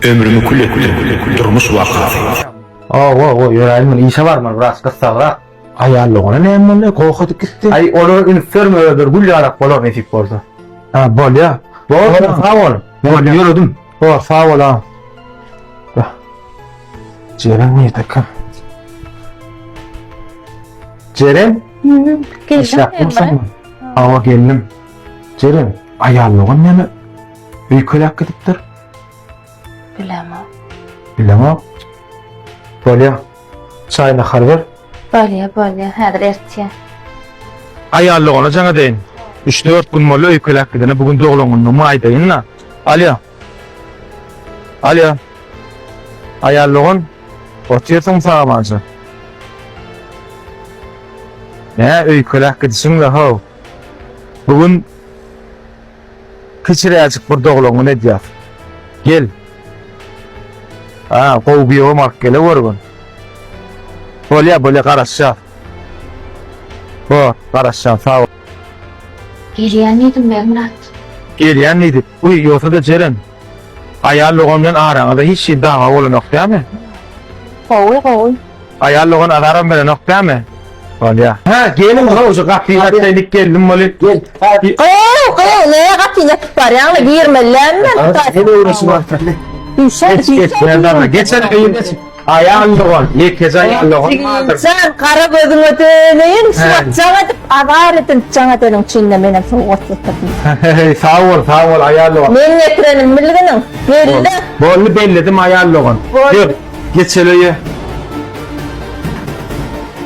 Ömrümü kül durmuş wakasy. Yüreğimin işe var mı? Biraz kısa. Ayarlığına ne korkutuk gitti. Ay onu informördür. Gülyarak bolar nefik borsa. Ha bol ya. Bol sağ ol. Ben yürüdüm. Bol sağ ol ha. Ceren niye takın? Ceren? İş yapmışsın mı? Ava geldim. Ceren ayarlığın ne mi? Ülkelak gidiptir. Bilemem. Bilemem. Bol ya. Çayına kar ver. Bolya, häzir ertje. Ayarlığına cana deyin. 3-4 gün molla ülkelak gidene bugün doğulanğını maydayın la. Alya. Ayarlığın otuyorsun sağlamanca. Ne ülkelak gidisin la ho. Bugün kiçire açık bir doğulanğını ediyat. Gel. Ha, kovbiyo mark gele vurgun. Bolya qarasha. Qarasha sağ ol. Gelýän edim ben Murat. Gelýän neydi? Uy, ýoksa da Ceren. Ayarlığın bilen araňyzda hiç şey dawa bolanok däme? Gowy. Ayarlığın araram bilen ok däme? Bolya. Ha gelin ha o kapıyı Hatta geldim moly. gel. Hadi. Neye gatyna barýanly girmelenmen. Ne uğraşın var? Geçen gün ayarlığın, ilk kez ayarlığın. Sen kara gözüňe öteneýin, şuwatjaň edip azar edin jaňa dönüň içinde menem soňat etdim. Sağ ol ayarlığın. Men getirenim bilginiň. Belli. Bolly belledim ayarlığın. Dur, geçeleye.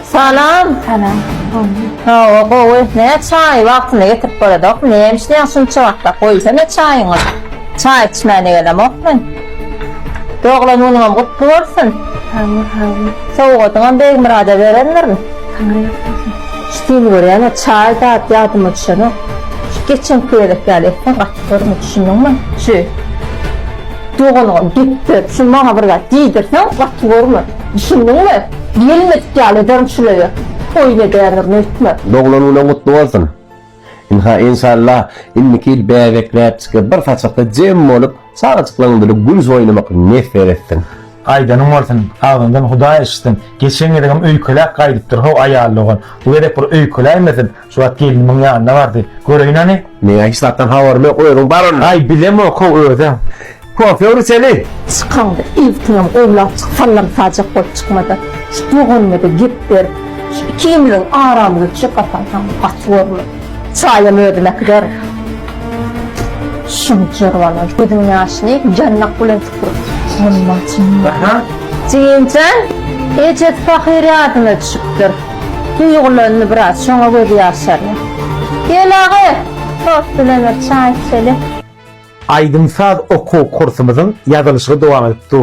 Salam. Ha, gowy. Ne çay wagtyna getirip beradak. Nämiş näme şunça wagtda goýsa ne çaýyňyz? Çay içmäne gelemok men. Doğulan onuňam gutly bolsun. Soğugadyňam beýik murada berenlermi? Şeýle görýän çay da ýadyma düşýär. Geçen köýlek gelýär, gatdyrymy düşündiňmi? Şu. Doğulan gitdi. Şu maňa bir gat diýdirsen, gatdy görme. Düşündiňmi? Gelmedik ýalydarym şuleýär. Oýna därim etme. Doğulanına mutlu olsun. İnşallah inniki bärekläp çıkıp bir façakda jem bolup saçıklandyryp gül oynamak nefer etsin. Aydanın olsun, ağzından Hudaý işsin. Geçen gedegim öýkelek gaýdypdyr ho ayarlığın. Bu gedek bir öýkelämesin. Şu wagt geliniň ýanynda bardy. Göreýin ani. Ne işlatdan hawarmy goýuň baron. Ay bilem o ko öýde. Kuaför seni. Çıkandı, iltiňim oýlap çyksanlar sajak bolup çykmady. Şu doğanmady gitdir. Şu ikimizin aramyzy çykatandan atwurly. Çaýym ödümek der. Şunu çırwana, gözüň ýaşyny jannak bilen tutur. Aha. Çiğinçen, ejet fakiriyatyna düşüpdir. Duýgularyny biraz şoňa göz ýaşar. Gel agy, tost bilen çaý içeli. Aydın saz oku kursumuzun yazılışı devam etdi.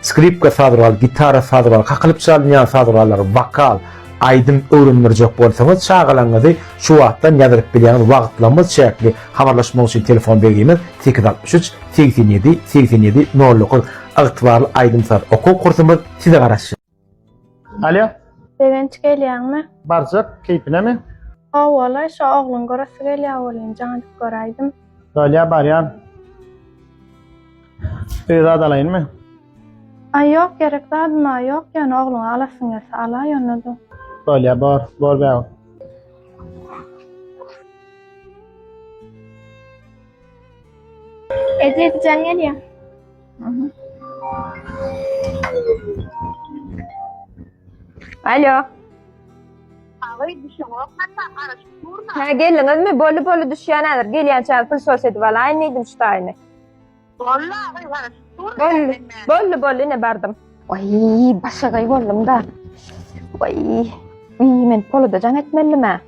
Skripka sadral, gitara sadral, kakılıp çalınyan sadrallar, vokal, aydın öğrenmeyecek bolsanız çağılanızı şu wagtdan yazılıp bilýän wagtlamız şekli habarlaşmak için telefon belgimiz 863 87 87 09 ıgtybarly aydın saz oku kursumuz size garaşy. Alo. Degenç gelýärmi? Barjak keypinemi? Awala şu ogluň göresi gelýär bolýan, jaňyp göräýdim. Bolya baryan. Öýde dalayynmy? Ay ýok, gerek dadma, ýok, ýani ogluň alasyň gelse ala ýonady. Bolya bor bäw. Ejet jan gelýär. Alo. Ha geldiňizmi? Bolu düşýändir. Gelýän çaý pul sorsady bala, aýnydim şutaýny. Bolu ne bardım. Ay, başagay boldum da. Ay, men poluda jaň etmelime.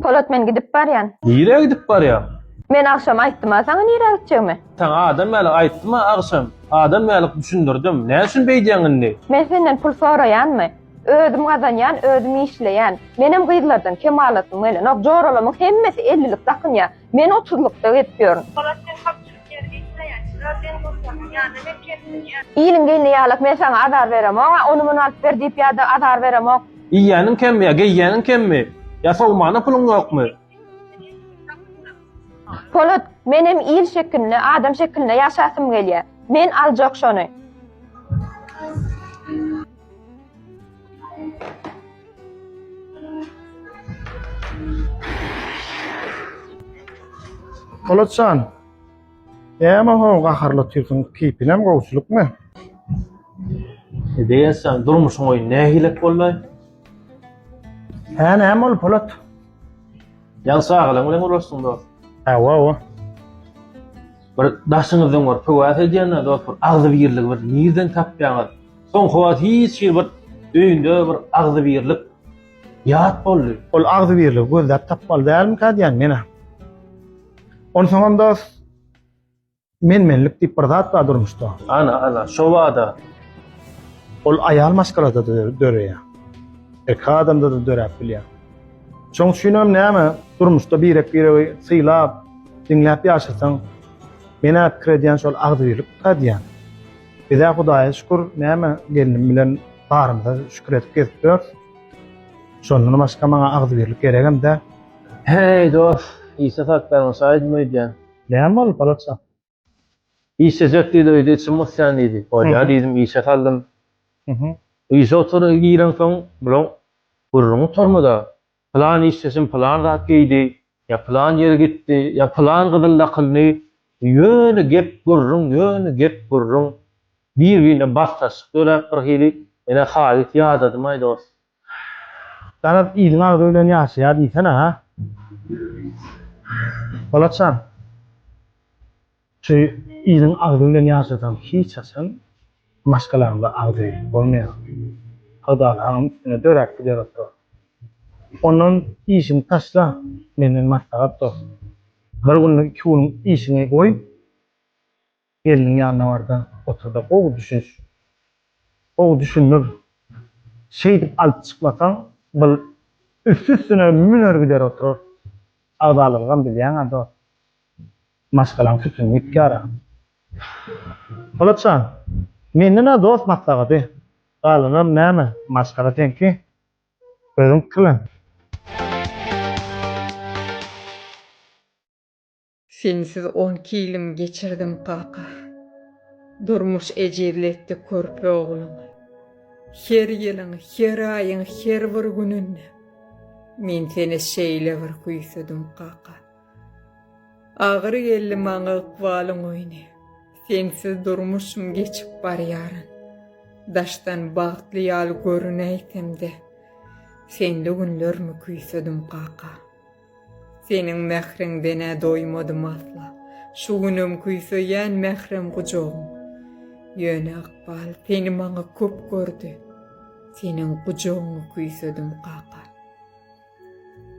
Polat men gidip barýan. Nire gidip barýar? Men akşam aýtdym, saňa nire gitjegmi? Taňa adam mäli aýtdyma agşam. Adam mäli düşündirdim. Näçin beýdiňini? Men senden pul soraýanmy? Ödüm gazanýan, ödüm işleýän. Menem gyzlardan kemalatym melen. Ok joralamyň hemmesi 50'lik takyn ya. Men 30'lykda getýärm. İlim gelini ýalyk men sana adar berem. Onu bunu alıp ber diýip ýa-da adar berem. Iýanyň kemmi, geýýäniň kemmi? Ýasawmana pulyň ýokmy? Polat, menem il şekilne, adam şekilne ýaşasym gelýär. Men aljak şonu. Polatsan, ama ho gaharla türkün kipinem gowsulukmy? Diýersen durmuşyň oý nähilek bolmaý? Ha, näme ol Polat? Ýa sagalaň bilen uruşsyň da. Awa. Bir daşyňyzdan bir pöwat edýänler da bir agzy birlik bir nirden tapýaňyz. Soň howat hiç bir öýünde bir agzy birlik ýat boldy. Ol agzy birlik gözläp tapmal dälmi kadýan mene? On soňam da menlik diýip bir zat da durmuşdy. Ana, şo wada. Ol aýal maskalada döreýär. Adamda da dörep bilýär. Çoň düşünem näme durmuşda birek syýlap, dinläp ýaşasaň, mene krediýän şol agzy birlik kadýan. Bize Hudaýa şükür näme gelinim bilen barymyza şükür edip gezipdir. Şondan başga maňa agzy birlik geregem-de. Hey dost, İsa fakbarın saýdymydy? Näme bol Polatsan? İsa zetdi de içim musyan idi. Oýa diýdim İsa kaldym. İsa oturup giren soň bilen gurrun tormada. Plan işsesin plan zat giydi. Ya plan ýere gitdi, ya plan gyzyllaklyny. Ýöne gep gurrun. Bir-birine bastaşyk dölep bir hili. Ene halit ýadadım ay dost. Sana iyiliğin agzy bilen ýaşaýar diýsene ha? Polatsan, şu iyiliğin agzy bilen ýaşasan hiç hasan maşgalarynda agzy bolmaýar. Hadalarym üstüne dörek gider otur. Onun işini taşla, menden maslahat dost. Bir gün iki gün işini koy, gelinin yanına vardı, oturdu. O düşünür. Şeydip alıp çıkmasan, bu üstüne münör gider oturur. Ağdalılgan bilyen adı. Maşgalan sütün itkara. Polatsan, menden dost maslahatı. Galınım näme? Maşgala tenki. Özüm kılın. Sensiz 12 ýylymy geçirdim kaka. Durmuş ejirletdi körpe oğlumy. Her ýylyň, her aýyň, her bir gününde men seni şeýle bir kuýsudum kaka. Agyr geldi maňa ykbalyň oýny. Sensiz durmuşum geçip barýaryn. Daştan bagtly ýaly görünäýsemde sende günlermi kuýsudum kaka. Senin mehriňdene doýmadym asla. Şu günüm kuýsaýan mehrem gujogum. Ýöne Akbal, seni maňa köp gördü. Senin gujogyňy kuýsudum kaka.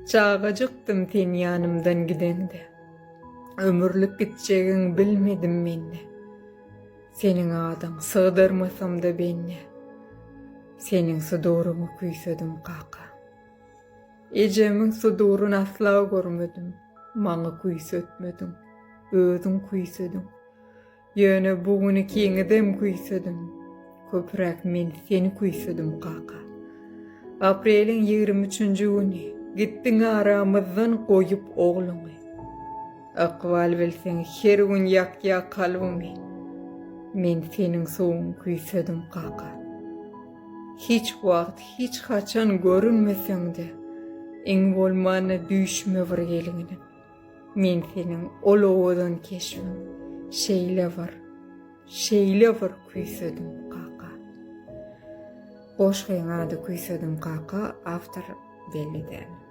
Çağajykdym sen ýanymdan gidende. Ömürlük gitjegiň bilmedim mende. Senin adyň sığdyrmasam-da benne. Senin sudurumy kuýsudum kaka. Ejemiň suduruny asla görmedim. Maňa kuýsutmedin. Özüň kuýsudun. Ýöne bugüni kiňidem kuýsudum. Köpräk men seni kuýsudum kaka. Apreliň 23-nji güni gitdiň aramyzdan goýup ogluňy. Akbal bilseň her gün ýak kalbymy. Men senin soňuň kuýsudum kaka. Hiç wagt, hiç haçan görünmeseň-de eň bolmany düşme bir gelingini. Men senin olowadan keşfim. Şeýle bir kuýsudum kaka. Goşgaýňa da kuýsudum kaka, awtor belli däl.